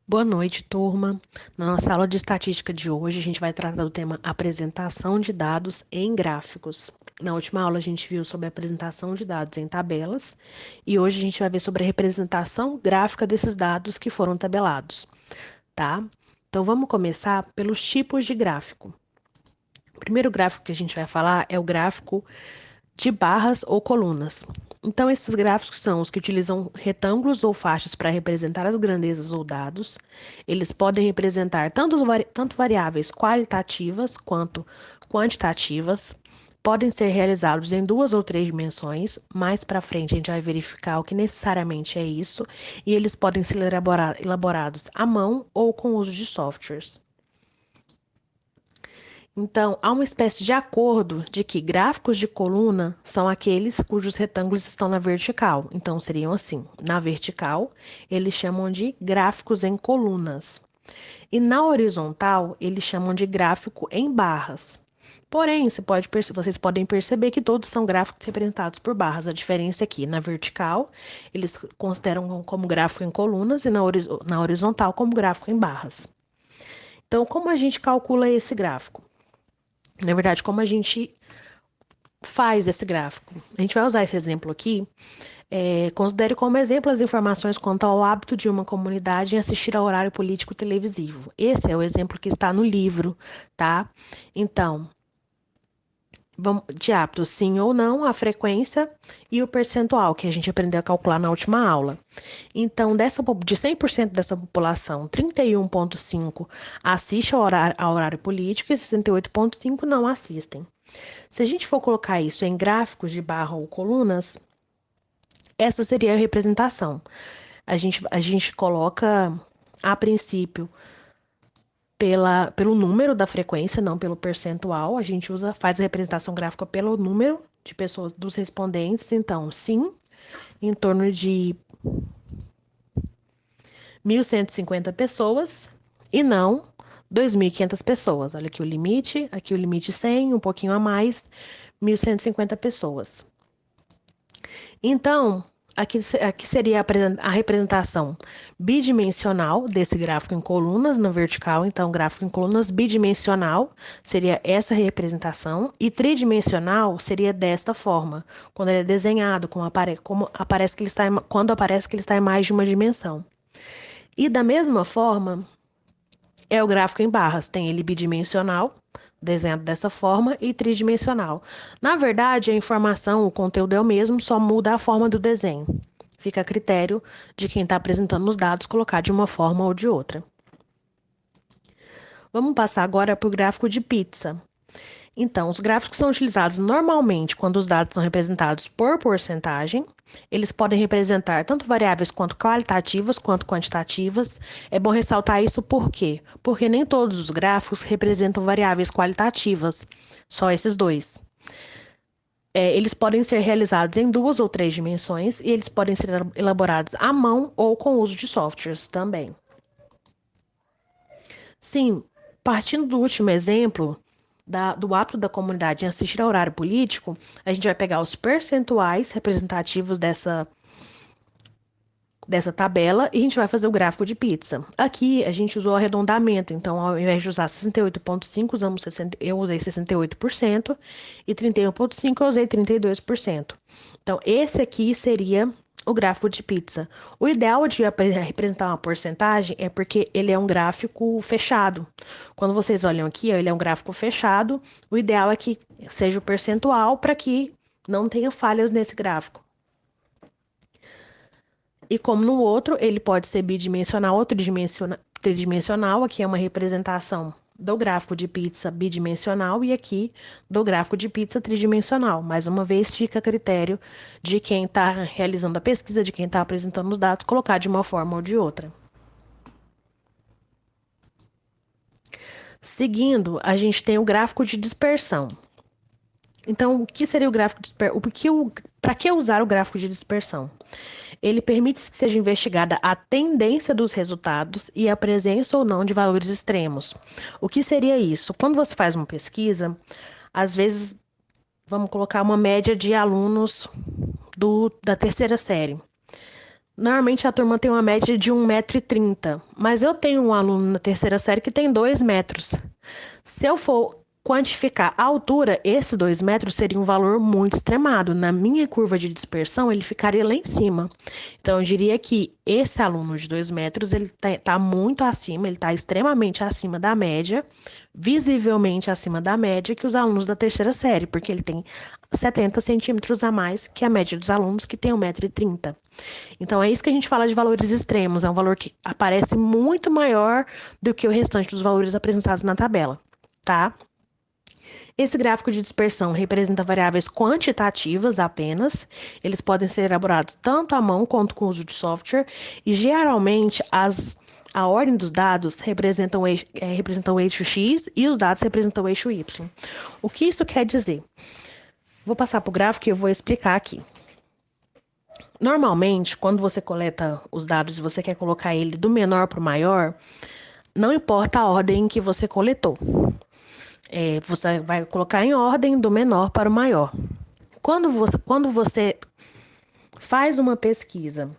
Boa noite, turma. Na nossa aula de estatística de hoje, a gente vai tratar do tema apresentação de dados em gráficos. Na última aula, a gente viu sobre a apresentação de dados em tabelas e hoje a gente vai ver sobre a representação gráfica desses dados que foram tabelados, tá? Então, vamos começar pelos tipos de gráfico. O primeiro gráfico que a gente vai falar é o gráfico de barras ou colunas. Então, esses gráficos são os que utilizam retângulos ou faixas para representar as grandezas ou dados. Eles podem representar tanto variáveis qualitativas quanto quantitativas. Podem ser realizados em 2 ou 3 dimensões. Mais para frente, a gente vai verificar o que necessariamente é isso. E eles podem ser elaborados à mão ou com o uso de softwares. Então, há uma espécie de acordo de que gráficos de coluna são aqueles cujos retângulos estão na vertical. Então, seriam assim: na vertical, eles chamam de gráficos em colunas. E na horizontal, eles chamam de gráfico em barras. Porém, vocês podem perceber que todos são gráficos representados por barras. A diferença é que na vertical, eles consideram como gráfico em colunas e na horizontal como gráfico em barras. Então, como a gente calcula esse gráfico? Na verdade, como a gente faz esse gráfico? A gente vai usar esse exemplo aqui. Considere como exemplo as informações quanto ao hábito de uma comunidade em assistir ao horário político televisivo. Esse é o exemplo que está no livro, tá? Então, de hábito, sim ou não, a frequência e o percentual, que a gente aprendeu a calcular na última aula. Então, de 100% dessa população, 31,5% assiste ao horário político e 68,5% não assistem. Se a gente for colocar isso em gráficos de barra ou colunas, essa seria a representação. A gente coloca, a princípio, pelo número da frequência, não pelo percentual. A gente faz a representação gráfica pelo número de pessoas dos respondentes. Então, sim, em torno de 1.150 pessoas e não 2.500 pessoas. Olha aqui o limite 100, um pouquinho a mais, 1.150 pessoas. Então, aqui seria a representação bidimensional desse gráfico em colunas na vertical. Então, gráfico em colunas bidimensional seria essa representação, e tridimensional seria desta forma, quando ele é desenhado, quando aparece que ele está em mais de uma dimensão. E da mesma forma, é o gráfico em barras, tem ele bidimensional, desenhado dessa forma, e tridimensional. Na verdade, a informação, o conteúdo é o mesmo, só muda a forma do desenho. Fica a critério de quem está apresentando os dados colocar de uma forma ou de outra. Vamos passar agora para o gráfico de pizza. Então, os gráficos são utilizados normalmente quando os dados são representados por porcentagem. Eles podem representar tanto variáveis quanto qualitativas quanto quantitativas. É bom ressaltar isso por quê? Porque nem todos os gráficos representam variáveis qualitativas, só esses dois. Eles podem ser realizados em 2 ou 3 dimensões e eles podem ser elaborados à mão ou com o uso de softwares também. Sim, partindo do último exemplo, do hábito da comunidade em assistir ao horário político, a gente vai pegar os percentuais representativos dessa tabela e a gente vai fazer o gráfico de pizza. Aqui a gente usou arredondamento, então ao invés de usar 68,5%, eu usei 68% e 31,5% eu usei 32%. Então, esse aqui seria o gráfico de pizza. O ideal de representar uma porcentagem é porque ele é um gráfico fechado. Quando vocês olham aqui, ele é um gráfico fechado. O ideal é que seja o percentual para que não tenha falhas nesse gráfico. E como no outro, ele pode ser bidimensional ou tridimensional. Aqui é uma representação do gráfico de pizza bidimensional e aqui do gráfico de pizza tridimensional. Mais uma vez, fica a critério de quem está realizando a pesquisa, de quem está apresentando os dados, colocar de uma forma ou de outra. Seguindo, a gente tem o gráfico de dispersão. Então, o que seria o gráfico de dispersão? Para que usar o gráfico de dispersão? Ele permite que seja investigada a tendência dos resultados e a presença ou não de valores extremos. O que seria isso? Quando você faz uma pesquisa, às vezes, vamos colocar uma média de alunos da terceira série. Normalmente a turma tem uma média de 1,30 m, mas eu tenho um aluno na terceira série que tem 2 metros. Se eu for quantificar a altura, esses 2 metros seria um valor muito extremado. Na minha curva de dispersão, ele ficaria lá em cima. Então, eu diria que esse aluno de 2 metros, ele está muito acima, ele está extremamente acima da média, visivelmente acima da média que os alunos da terceira série, porque ele tem 70 centímetros a mais que a média dos alunos que tem 1,30 m. Então, é isso que a gente fala de valores extremos, é um valor que aparece muito maior do que o restante dos valores apresentados na tabela, tá? Esse gráfico de dispersão representa variáveis quantitativas apenas. Eles podem ser elaborados tanto à mão quanto com o uso de software. E geralmente a ordem dos dados representa o eixo X e os dados representam o eixo Y. O que isso quer dizer? Vou passar para o gráfico e eu vou explicar aqui. Normalmente, quando você coleta os dados e você quer colocar ele do menor para o maior, não importa a ordem que você coletou. Você vai colocar em ordem do menor para o maior. Quando você faz uma pesquisa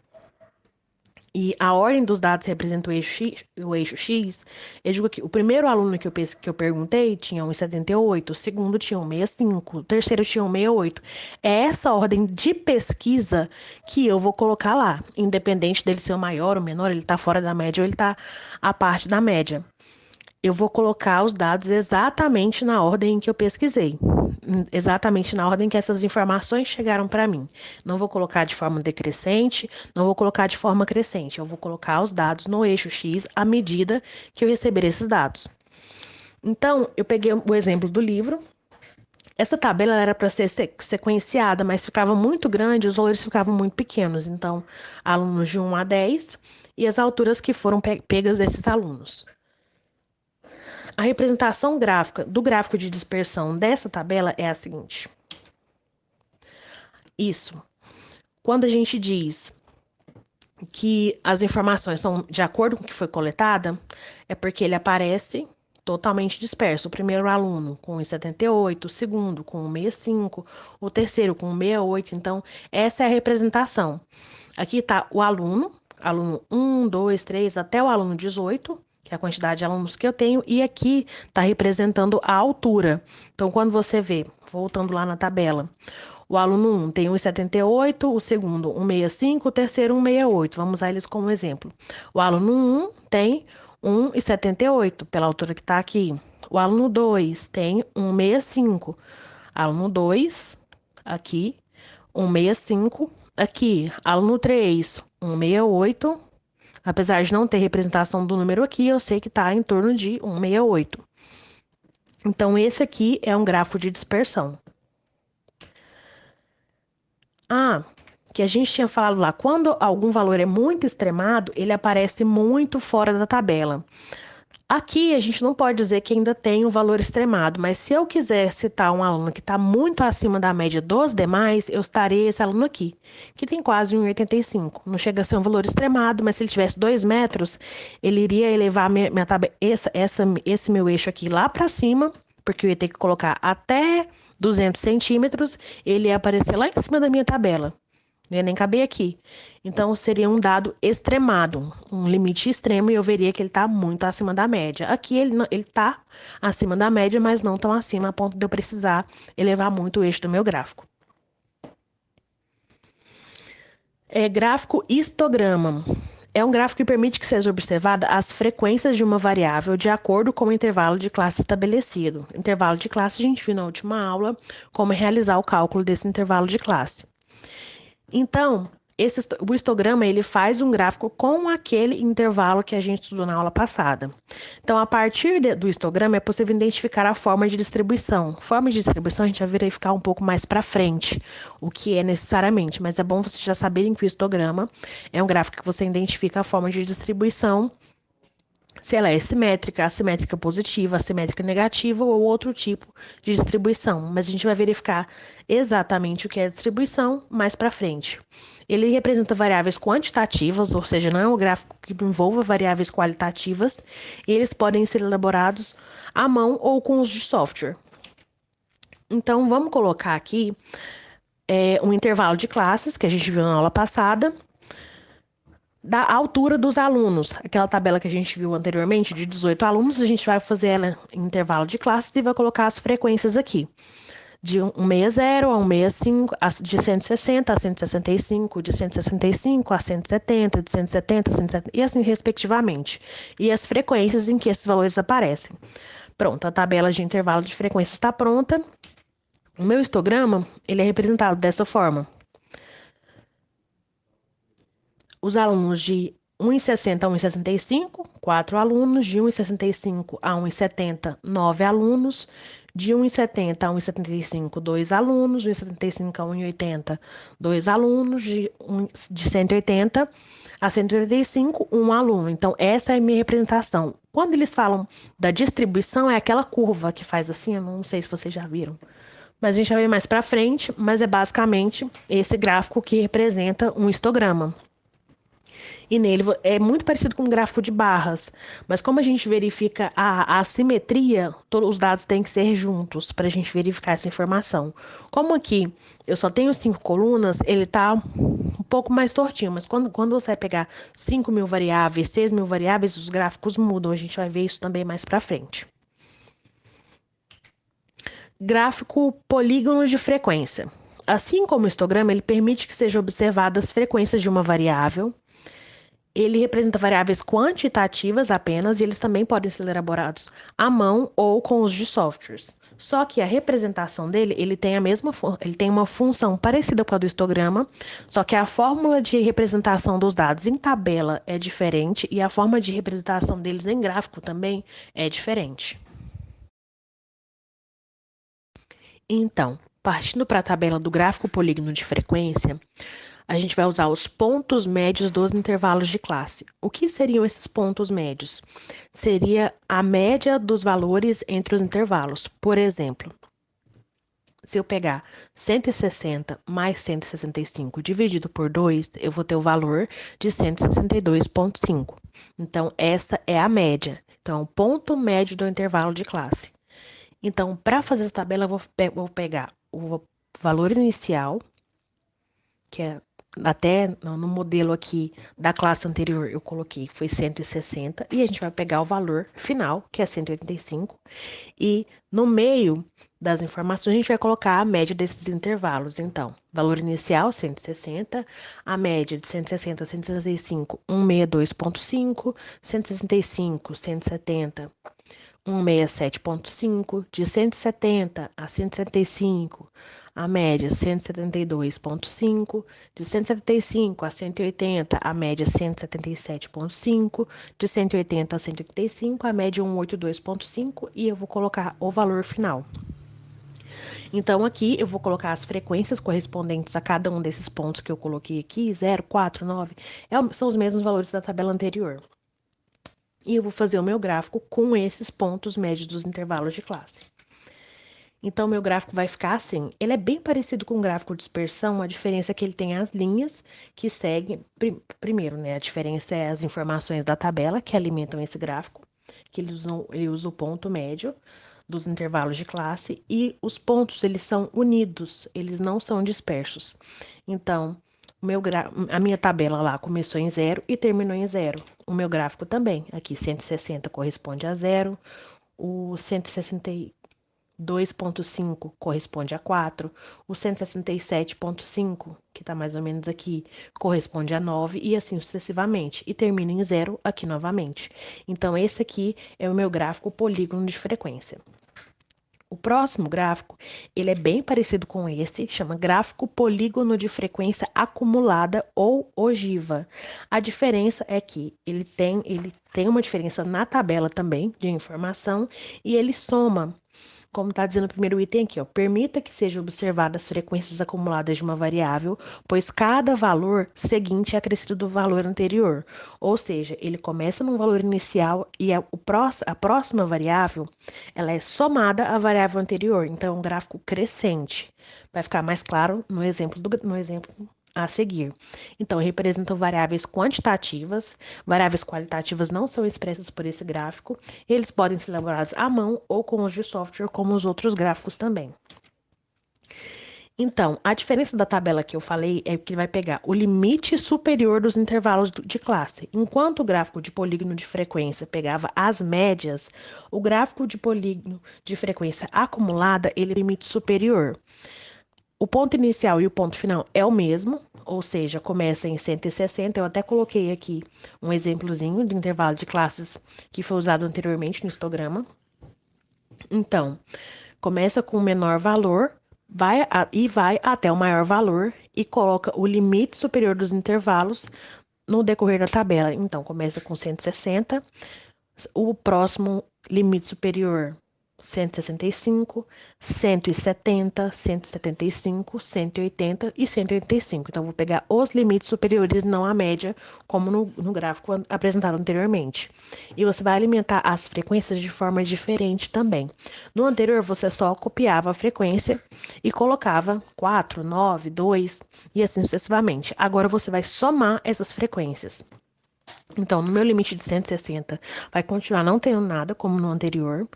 e a ordem dos dados representa o eixo X, eu digo que o primeiro aluno que eu perguntei tinha 1,78, o segundo tinha 1,65, o terceiro tinha 1,68. É essa ordem de pesquisa que eu vou colocar lá, independente dele ser o maior ou menor, ele está fora da média ou ele está à parte da média. Eu vou colocar os dados exatamente na ordem em que eu pesquisei, exatamente na ordem que essas informações chegaram para mim. Não vou colocar de forma decrescente, não vou colocar de forma crescente. Eu vou colocar os dados no eixo X à medida que eu receber esses dados. Então, eu peguei o exemplo do livro. Essa tabela era para ser sequenciada, mas ficava muito grande, os valores ficavam muito pequenos. Então, alunos de 1 a 10 e as alturas que foram pegas desses alunos. A representação gráfica do gráfico de dispersão dessa tabela é a seguinte. Isso. Quando a gente diz que as informações são de acordo com o que foi coletada, é porque ele aparece totalmente disperso. O primeiro aluno com 1,78, o segundo com 1,65, o terceiro com 1,68. Então, essa é a representação. Aqui está o aluno 1, 2, 3, até o aluno 18, que é a quantidade de alunos que eu tenho, e aqui está representando a altura. Então, quando você vê, voltando lá na tabela, o aluno 1 tem 1,78, o segundo 1,65, o terceiro 1,68. Vamos usar eles como exemplo. O aluno 1 tem 1,78, pela altura que está aqui. O aluno 2 tem 1,65. Aluno 2, aqui, 1,65. Aqui, aluno 3, 1,68. Apesar de não ter representação do número aqui, eu sei que está em torno de 1,68. Então, esse aqui é um gráfico de dispersão. Que a gente tinha falado lá, quando algum valor é muito extremado, ele aparece muito fora da tabela. Aqui a gente não pode dizer que ainda tem um valor extremado, mas se eu quiser citar um aluno que está muito acima da média dos demais, eu estarei esse aluno aqui, que tem quase 1,85. Não chega a ser um valor extremado, mas se ele tivesse 2 metros, ele iria elevar minha tabela, esse meu eixo aqui lá para cima, porque eu ia ter que colocar até 200 centímetros, ele ia aparecer lá em cima da minha tabela. Não ia nem caber aqui. Então, seria um dado extremado, um limite extremo, e eu veria que ele está muito acima da média. Aqui ele está acima da média, mas não tão acima a ponto de eu precisar elevar muito o eixo do meu gráfico. Gráfico histograma. É um gráfico que permite que seja observada as frequências de uma variável de acordo com o intervalo de classe estabelecido. Intervalo de classe a gente viu na última aula como realizar o cálculo desse intervalo de classe. Então, o histograma ele faz um gráfico com aquele intervalo que a gente estudou na aula passada. Então, a partir do histograma é possível identificar a forma de distribuição. Forma de distribuição a gente vai verificar um pouco mais para frente, o que é necessariamente, mas é bom vocês já saberem que o histograma é um gráfico que você identifica a forma de distribuição, se ela é simétrica, assimétrica positiva, assimétrica negativa ou outro tipo de distribuição. Mas a gente vai verificar exatamente o que é distribuição mais para frente. Ele representa variáveis quantitativas, ou seja, não é um gráfico que envolva variáveis qualitativas, e eles podem ser elaborados à mão ou com uso de software. Então, vamos colocar aqui um intervalo de classes, que a gente viu na aula passada. da altura dos alunos. Aquela tabela que a gente viu anteriormente, de 18 alunos, a gente vai fazer ela em intervalo de classes e vai colocar as frequências aqui. De 160 a 165, de 160 a 165, de 165 a 170, de 170 a 170, e assim respectivamente. E as frequências em que esses valores aparecem. Pronto, a tabela de intervalo de frequência está pronta. O meu histograma, ele é representado dessa forma. Os alunos de 1,60 a 1,65, 4 alunos, de 1,65 a 1,70, 9 alunos, de 1,70 a 1,75, 2 alunos, de 1,75 a 1,80, 2 alunos, de 180 a 185, 1 aluno. Então, essa é a minha representação. Quando eles falam da distribuição, é aquela curva que faz assim, eu não sei se vocês já viram. Mas a gente vai ver mais para frente, mas é basicamente esse gráfico que representa um histograma. E nele é muito parecido com um gráfico de barras, mas como a gente verifica a assimetria, todos os dados têm que ser juntos para a gente verificar essa informação. Como aqui eu só tenho 5 colunas, ele está um pouco mais tortinho, mas quando você vai pegar 5.000 variáveis, 6.000 variáveis, os gráficos mudam, a gente vai ver isso também mais para frente. Gráfico polígono de frequência. Assim como o histograma, ele permite que sejam observadas as frequências de uma variável. Ele representa variáveis quantitativas apenas e eles também podem ser elaborados à mão ou com os de softwares. Só que a representação dele, ele tem uma função parecida com a do histograma, só que a fórmula de representação dos dados em tabela é diferente e a forma de representação deles em gráfico também é diferente. Então, partindo para a tabela do gráfico polígono de frequência, a gente vai usar os pontos médios dos intervalos de classe. O que seriam esses pontos médios? Seria a média dos valores entre os intervalos. Por exemplo, se eu pegar 160 mais 165 dividido por 2, eu vou ter o valor de 162,5. Então, essa é a média. Então, o ponto médio do intervalo de classe. Então, para fazer essa tabela, eu vou pegar o valor inicial, que é até no modelo aqui da classe anterior eu coloquei, foi 160, e a gente vai pegar o valor final, que é 185, e no meio das informações a gente vai colocar a média desses intervalos. Então, valor inicial 160, a média de 160 a 165, 162,5, 165, 170, 167,5, de 170 a 175, a média 172,5, de 175 a 180, a média 177,5, de 180 a 185, a média 182,5 e eu vou colocar o valor final. Então, aqui eu vou colocar as frequências correspondentes a cada um desses pontos que eu coloquei aqui, 0, 4, 9, são os mesmos valores da tabela anterior. E eu vou fazer o meu gráfico com esses pontos médios dos intervalos de classe. Então, meu gráfico vai ficar assim. Ele é bem parecido com o gráfico de dispersão, a diferença é que ele tem as linhas que seguem. Primeiro, né? A diferença é as informações da tabela que alimentam esse gráfico, que ele usa o ponto médio dos intervalos de classe, e os pontos, eles são unidos, eles não são dispersos. Então, a minha tabela lá começou em 0 e terminou em 0. O meu gráfico também. Aqui, 160 corresponde a 0. O 162,5 corresponde a 4. O 167,5, que está mais ou menos aqui, corresponde a 9. E assim sucessivamente. E termina em 0 aqui novamente. Então, esse aqui é o meu gráfico polígono de frequência. O próximo gráfico, ele é bem parecido com esse, chama gráfico polígono de frequência acumulada ou ogiva. A diferença é que ele tem uma diferença na tabela também de informação e ele soma, como está dizendo o primeiro item aqui, ó, permita que sejam observadas as frequências acumuladas de uma variável, pois cada valor seguinte é acrescido do valor anterior. Ou seja, ele começa num valor inicial e a próxima variável ela é somada à variável anterior. Então, é um gráfico crescente. Vai ficar mais claro no exemplo a seguir. Então, representam variáveis quantitativas, variáveis qualitativas não são expressas por esse gráfico, eles podem ser elaborados à mão ou com os de software, como os outros gráficos também. Então, a diferença da tabela que eu falei é que vai pegar o limite superior dos intervalos de classe. Enquanto o gráfico de polígono de frequência pegava as médias, o gráfico de polígono de frequência acumulada, ele é o limite superior. O ponto inicial e o ponto final é o mesmo, ou seja, começa em 160. Eu até coloquei aqui um exemplozinho de intervalo de classes que foi usado anteriormente no histograma. Então, começa com o menor valor, vai até o maior valor e coloca o limite superior dos intervalos no decorrer da tabela. Então, começa com 160, o próximo limite superior 165, 170, 175, 180 e 185. Então, vou pegar os limites superiores, não a média, como no gráfico apresentado anteriormente. E você vai alimentar as frequências de forma diferente também. No anterior, você só copiava a frequência e colocava 4, 9, 2 e assim sucessivamente. Agora, você vai somar essas frequências. Então, no meu limite de 160, vai continuar não tendo nada, como no anterior.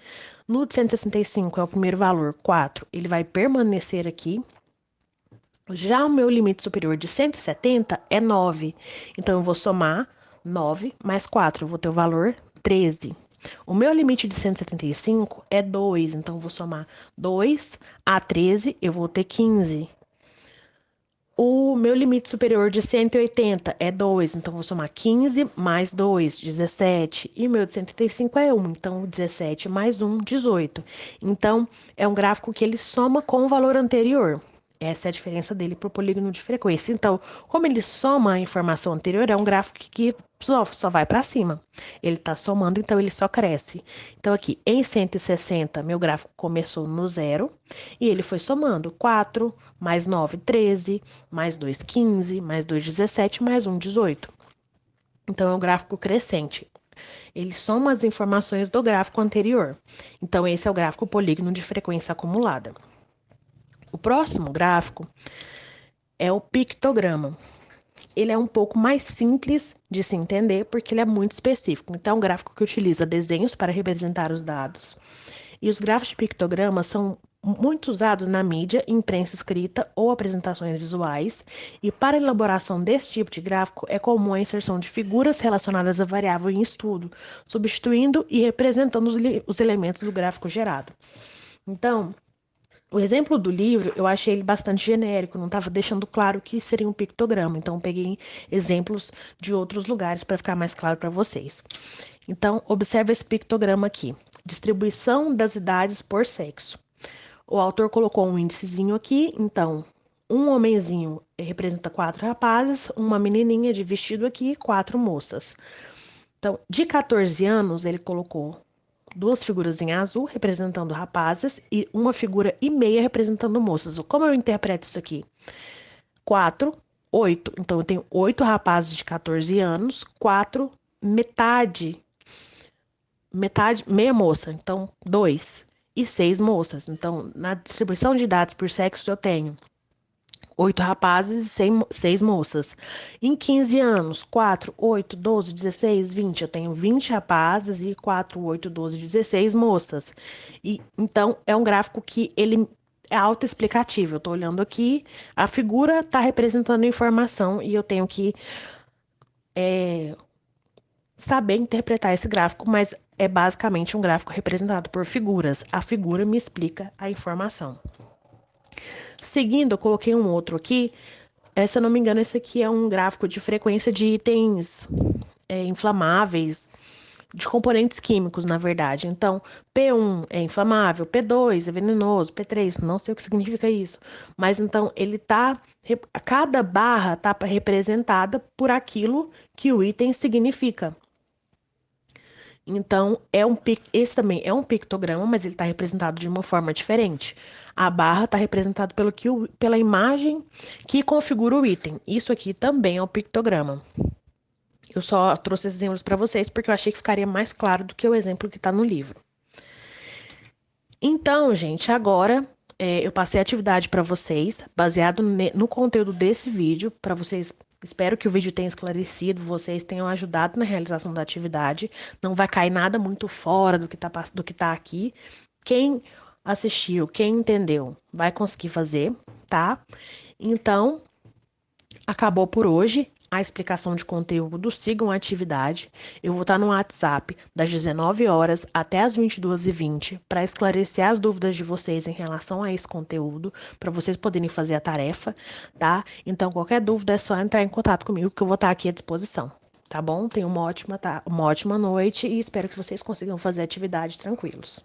No de 165 é o primeiro valor, 4, ele vai permanecer aqui. Já o meu limite superior de 170 é 9. Então, eu vou somar 9 mais 4, eu vou ter o valor 13. O meu limite de 175 é 2, então eu vou somar 2 a 13, eu vou ter 15. O meu limite superior de 180 é 2, então vou somar 15 mais 2, 17. E o meu de 135 é 1, então 17 mais 1, 18. Então, é um gráfico que ele soma com o valor anterior. Essa é a diferença dele para o polígono de frequência. Então, como ele soma a informação anterior, é um gráfico que só vai para cima. Ele está somando, então ele só cresce. Então, aqui em 160, meu gráfico começou no zero e ele foi somando 4 mais 9, 13, mais 2, 15, mais 2, 17, mais 1, 18. Então, é um gráfico crescente. Ele soma as informações do gráfico anterior. Então, esse é o gráfico polígono de frequência acumulada. O próximo gráfico é o pictograma. Ele é um pouco mais simples de se entender porque ele é muito específico. Então, é um gráfico que utiliza desenhos para representar os dados. E os gráficos de pictograma são muito usados na mídia, imprensa escrita ou apresentações visuais. E para a elaboração desse tipo de gráfico, é comum a inserção de figuras relacionadas à variável em estudo, substituindo e representando os elementos do gráfico gerado. Então, o exemplo do livro, eu achei ele bastante genérico, não estava deixando claro o que seria um pictograma. Então, peguei exemplos de outros lugares para ficar mais claro para vocês. Então, observe esse pictograma aqui. Distribuição das idades por sexo. O autor colocou um índicezinho aqui, então, um homenzinho representa 4 rapazes, uma menininha de vestido aqui, 4 moças. Então, de 14 anos, ele colocou duas figuras em azul representando rapazes e uma figura e meia representando moças. Como eu interpreto isso aqui? 4, 8. Então, eu tenho 8 rapazes de 14 anos, 4 metade, meia moça. Então, 2 e 6 moças. Então, na distribuição de dados por sexo, eu tenho 8 rapazes e 6 moças. Em 15 anos, 4, 8, 12, 16, 20. Eu tenho 20 rapazes e 4, 8, 12, 16 moças. E, então, é um gráfico que ele é autoexplicativo. Eu estou olhando aqui, a figura está representando informação e eu tenho que saber interpretar esse gráfico, mas é basicamente um gráfico representado por figuras. A figura me explica a informação. Seguindo, eu coloquei um outro aqui. Se eu não me engano, esse aqui é um gráfico de frequência de itens inflamáveis, de componentes químicos, na verdade. Então, P1 é inflamável, P2 é venenoso, P3, não sei o que significa isso. Mas então, cada barra está representada por aquilo que o item significa. Então, esse também é um pictograma, mas ele está representado de uma forma diferente. A barra está representada pela imagem que configura o item. Isso aqui também é um pictograma. Eu só trouxe esses exemplos para vocês porque eu achei que ficaria mais claro do que o exemplo que está no livro. Então, gente, agora eu passei a atividade para vocês, baseado no conteúdo desse vídeo, para vocês. Espero que o vídeo tenha esclarecido, vocês tenham ajudado na realização da atividade. Não vai cair nada muito fora do que tá aqui. Quem assistiu, quem entendeu, vai conseguir fazer, tá? Então, acabou por hoje a explicação de conteúdo. Sigam a atividade. Eu vou estar no WhatsApp das 19 horas até as 22h20 para esclarecer as dúvidas de vocês em relação a esse conteúdo, para vocês poderem fazer a tarefa, tá? Então, qualquer dúvida é só entrar em contato comigo que eu vou estar aqui à disposição. Tá bom? Tenham uma ótima noite e espero que vocês consigam fazer a atividade tranquilos.